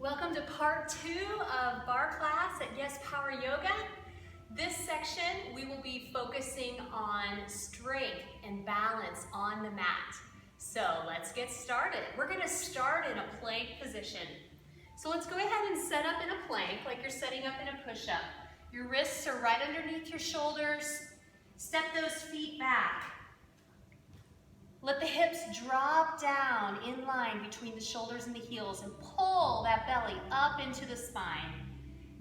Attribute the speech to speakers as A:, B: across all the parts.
A: Welcome to part 2 of Barre class at Yes Power Yoga. This section we will be focusing on strength and balance on the mat. So let's get started. We're going to start in a plank position. So let's go ahead and set up in a plank like you're setting up in a push-up. Your wrists are right underneath your shoulders. Step those feet back. Let the hips drop down in line between the shoulders and the heels and pull that belly up into the spine.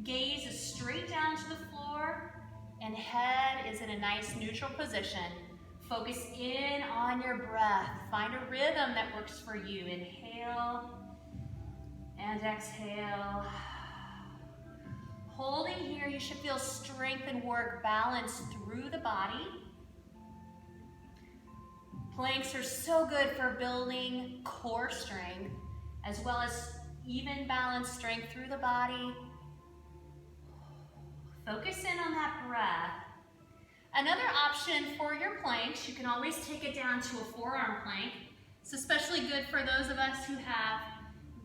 A: Gaze is straight down to the floor and head is in a nice neutral position. Focus in on your breath. Find a rhythm that works for you. Inhale and exhale. Holding here, you should feel strength and work balance through the body. Planks are so good for building core strength, as well as even balance strength through the body. Focus in on that breath. Another option for your planks, you can always take it down to a forearm plank. It's especially good for those of us who have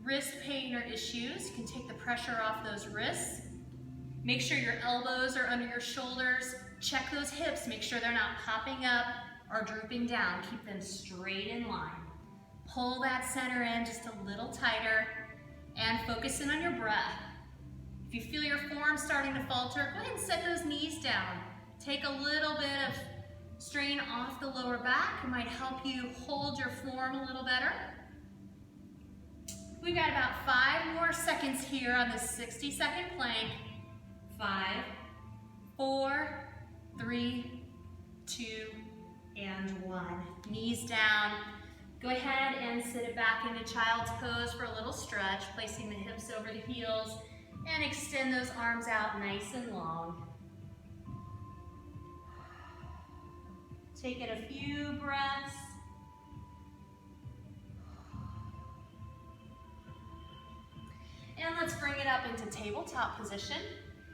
A: wrist pain or issues. You can take the pressure off those wrists. Make sure your elbows are under your shoulders. Check those hips, make sure they're not popping up or drooping down. Keep them straight in line. Pull that center in just a little tighter and focus in on your breath. If you feel your form starting to falter, go ahead and set those knees down. Take a little bit of strain off the lower back. It might help you hold your form a little better. We've got about 5 more seconds here on this 60-second plank. 5, 4, 3, 2, and 1. Knees down. Go ahead and sit it back into child's pose for a little stretch, placing the hips over the heels, and extend those arms out nice and long. Take in a few breaths. And let's bring it up into tabletop position.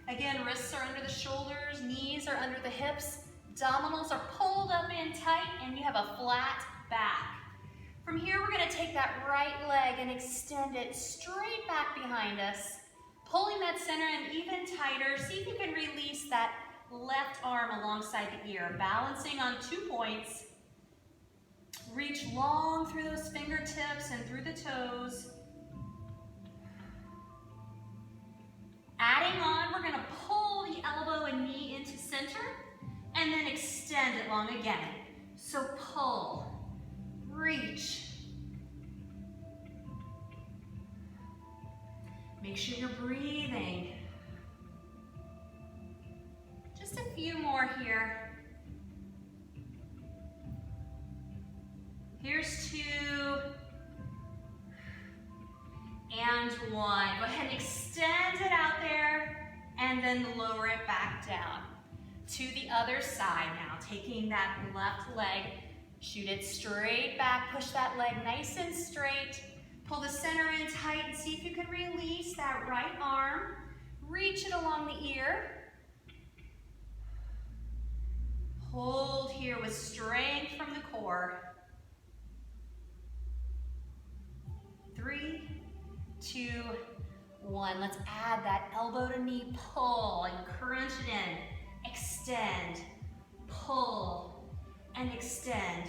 A: Again, wrists are under the shoulders, knees are under the hips. Abdominals are pulled up in tight and you have a flat back. From here, we're going to take that right leg and extend it straight back behind us, pulling that center in even tighter. See if you can release that left arm alongside the ear, balancing on 2 points. Reach long through those fingertips and through the toes. Adding on, we're going to pull the elbow and knee into center. And then extend it long again. So pull, reach. Make sure you're breathing. Just a few more here. Here's 2. And 1. Go ahead and extend it out there and then lower it back down. To the other side now, taking that left leg, shoot it straight back, push that leg nice and straight, pull the center in tight and see if you can release that right arm, reach it along the ear, hold here with strength from the core. 3, 2, 1. Let's add that elbow to knee pull and crunch it in. Extend, pull, and extend.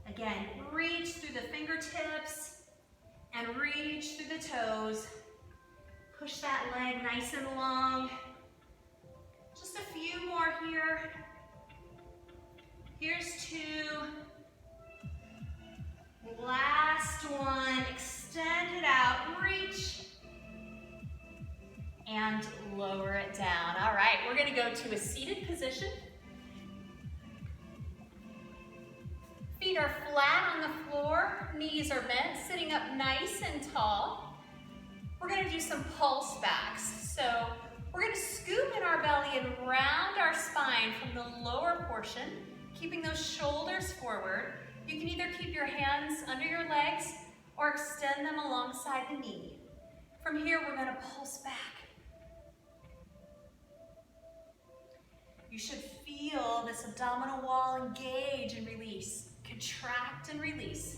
A: Again, reach through the fingertips and reach through the toes. Push that leg nice and long. Just a few more here. Here's 2. Last one. Extend it out, reach. And lower it down. All right, we're going to go to a seated position. Feet are flat on the floor, knees are bent, sitting up nice and tall. We're going to do some pulse backs. So we're going to scoop in our belly and round our spine from the lower portion, keeping those shoulders forward. You can either keep your hands under your legs or extend them alongside the knee. From here, we're going to pulse back. You should feel this abdominal wall engage and release. Contract and release.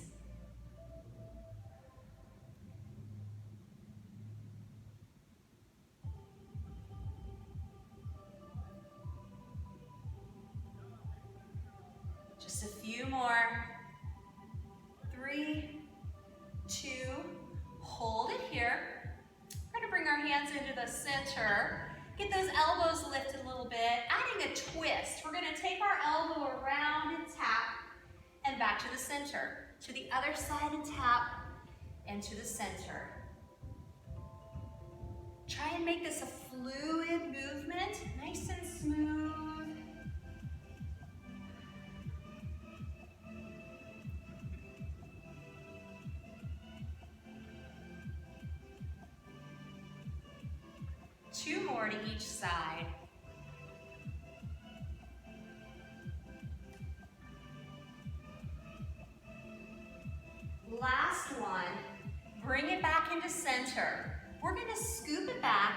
A: Just a few more. 3, 2, hold it here. We're gonna bring our hands into the center. Get those elbows lifted a little bit, adding a twist. We're gonna take our elbow around and tap, and back to the center. To the other side and tap, and to the center. Try and make this a fluid movement, nice and smooth. Two more to each side. Last one, bring it back into center. We're gonna scoop it back,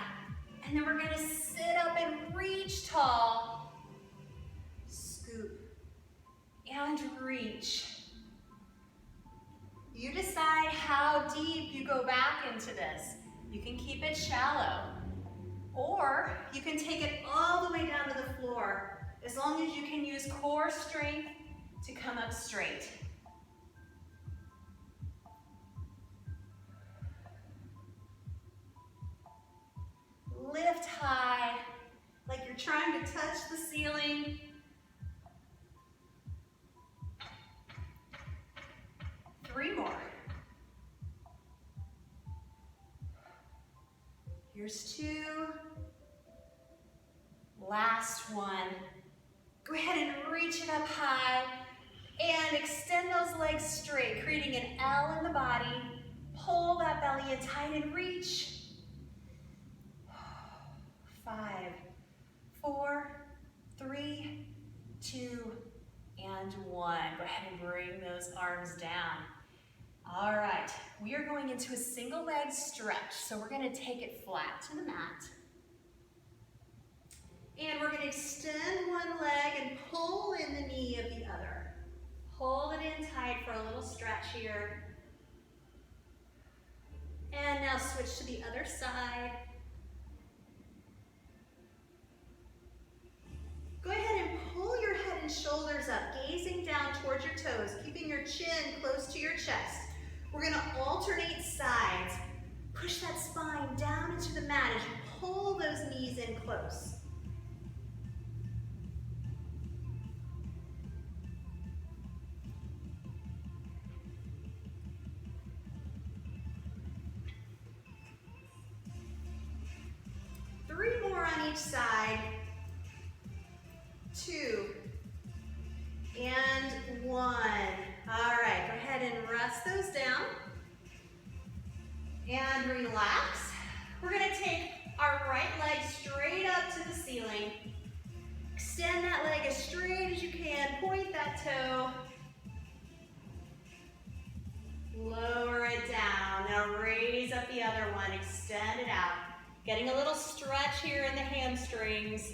A: and then we're gonna sit up and reach tall. Scoop and reach. You decide how deep you go back into this. You can keep it shallow, or you can take it all the way down to the floor, as long as you can use core strength to come up straight. Lift high, like you're trying to touch the ceiling. Three more. Here's two. Last one. Go ahead and reach it up high and extend those legs straight, creating an L in the body. Pull that belly in tight and reach. 5, 4, 3, 2, and 1. Go ahead and bring those arms down. All right, we are going into a single leg stretch. So we're gonna take it flat to the mat. And we're gonna extend one leg and pull in the knee of the other. Hold it in tight for a little stretch here. And now switch to the other side. Go ahead and pull your head and shoulders up, gazing down towards your toes, keeping your chin close to your chest. We're gonna alternate sides. Push that spine down into the mat as you pull those knees in close. Three more on each side. 2, and 1. All right, go ahead and rest those down and relax. We're gonna take our right leg straight up to the ceiling. Extend that leg as straight as you can. Point that toe. Lower it down. Now raise up the other one. Extend it out. Getting a little stretch here in the hamstrings.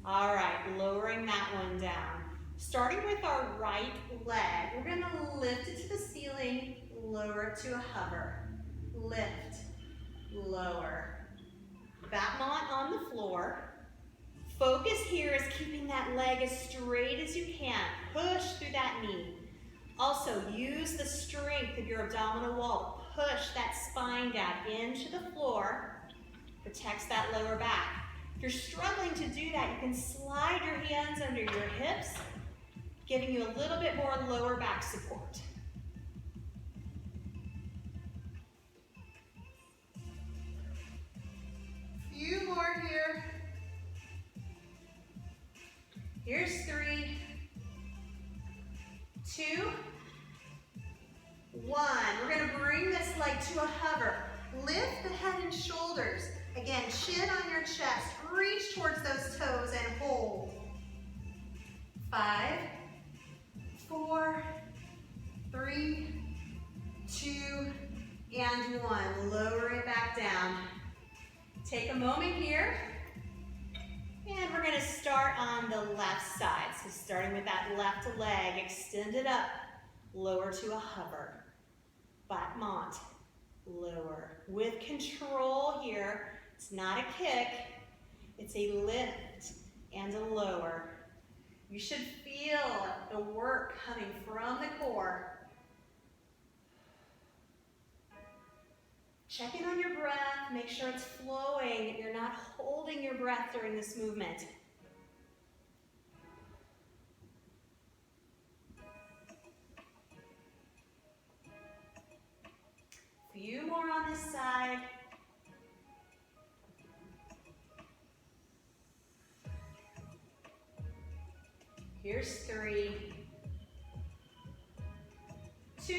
A: All right, lowering that one down. Starting with our right leg, we're gonna lift it to the ceiling, lower it to a hover. Lift, lower. Battement on the floor. Focus here is keeping that leg as straight as you can. Push through that knee. Also, use the strength of your abdominal wall. Push that spine down into the floor. Protects that lower back. If you're struggling to do that, you can slide your hands under your hips, giving you a little bit more lower back support. Few more here. Here's 3, 2, 1. We're gonna bring this leg to a hover. Lift the head and shoulders. Again, chin on your chest. Reach towards those toes and hold. 5, 4, 3, 2, and 1. Lower it back down. Take a moment here And we're gonna start on the left side. So starting with that left leg, extend it up, lower to a hover, battement, lower. With control here, it's not a kick, it's a lift and a lower. You should feel the work coming from the core. Check in on your breath, make sure it's flowing. You're not holding your breath during this movement. Few more on this side. Here's 3, 2,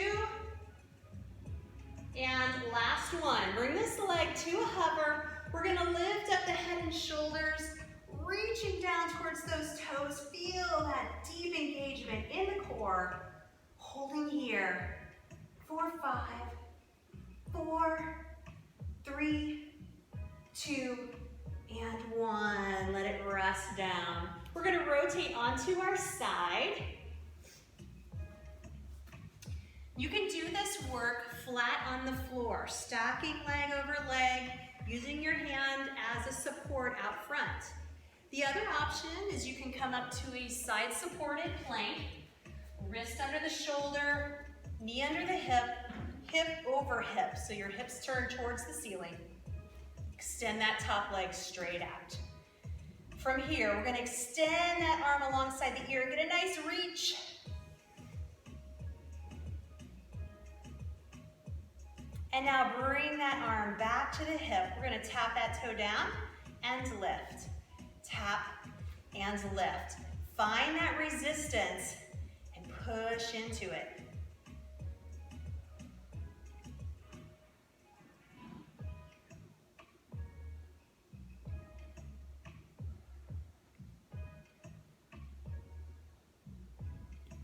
A: and last one. Bring this leg to a hover. We're gonna lift up the head and shoulders, reaching down towards those toes. Feel that deep engagement in the core. Holding here. 4, 5, 4, 3, 2, and 1. Let it rest down. We're gonna rotate onto our side. You can do this work flat on the floor, stacking leg over leg, using your hand as a support out front. The other option is you can come up to a side supported plank, wrist under the shoulder, knee under the hip, hip over hip, so your hips turn towards the ceiling. Extend that top leg straight out. From here, we're gonna extend that arm alongside the ear, get a nice reach. And now bring that arm back to the hip. We're gonna tap that toe down and lift. Tap and lift. Find that resistance and push into it.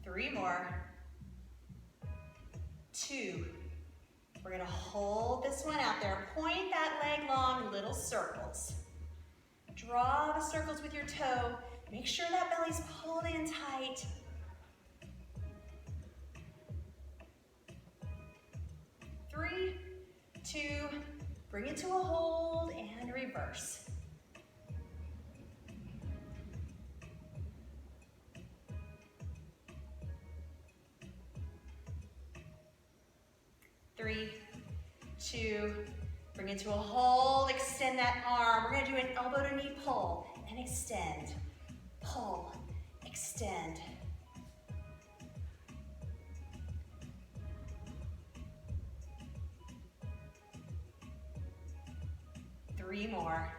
A: Three more. 2. We're gonna hold this one out there. Point that leg long, little circles. Draw the circles with your toe. Make sure that belly's pulled in tight. 3, 2, bring it to a hold and reverse. Three, 2, bring it to a hold, extend that arm. We're gonna do an elbow to knee pull and extend, pull, extend. Three more.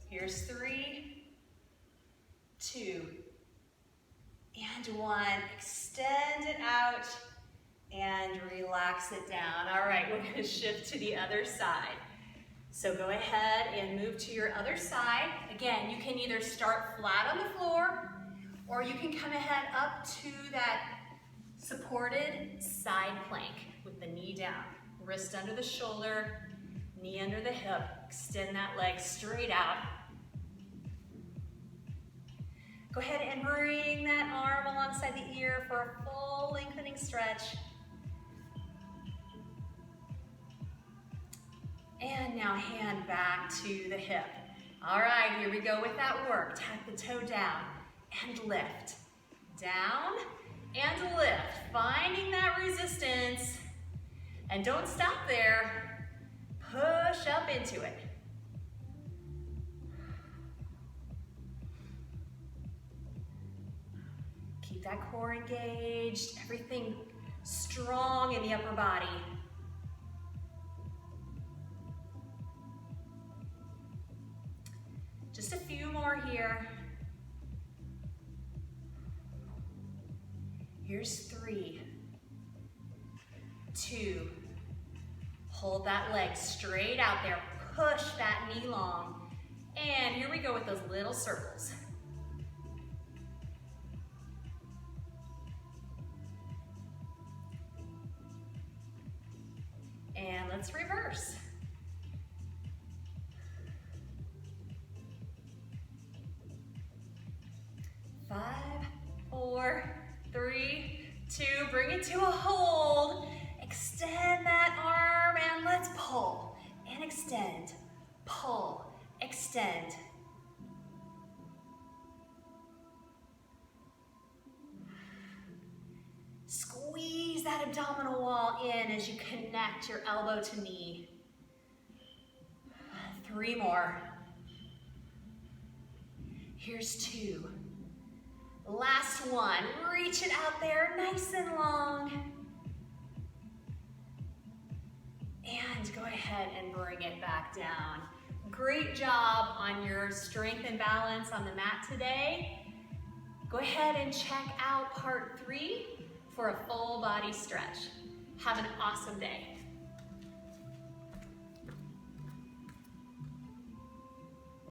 A: Here's 3, 2, and 1. Extend it out and relax it down. All right, we're gonna shift to the other side. So go ahead and move to your other side. Again, you can either start flat on the floor or you can come ahead up to that supported side plank with the knee down. Wrist under the shoulder, knee under the hip. Extend that leg straight out. Go ahead and bring that arm alongside the ear for a full lengthening stretch. And now hand back to the hip. All right, here we go with that work. Tap the toe down and lift. Down and lift. Finding that resistance. And don't stop there. Push up into it. Keep that core engaged. Everything strong in the upper body. Just a few more here. Here's 3, 2. Hold that leg straight out there. Push that knee long. And here we go with those little circles. And let's reverse. to a hold. Extend that arm and let's pull and extend. Pull, extend. Squeeze that abdominal wall in as you connect your elbow to knee. 3 more. Here's 2. Last one. Reach it out there nice and long. And go ahead and bring it back down. Great job on your strength and balance on the mat today. Go ahead and check out part 3 for a full body stretch. Have an awesome day.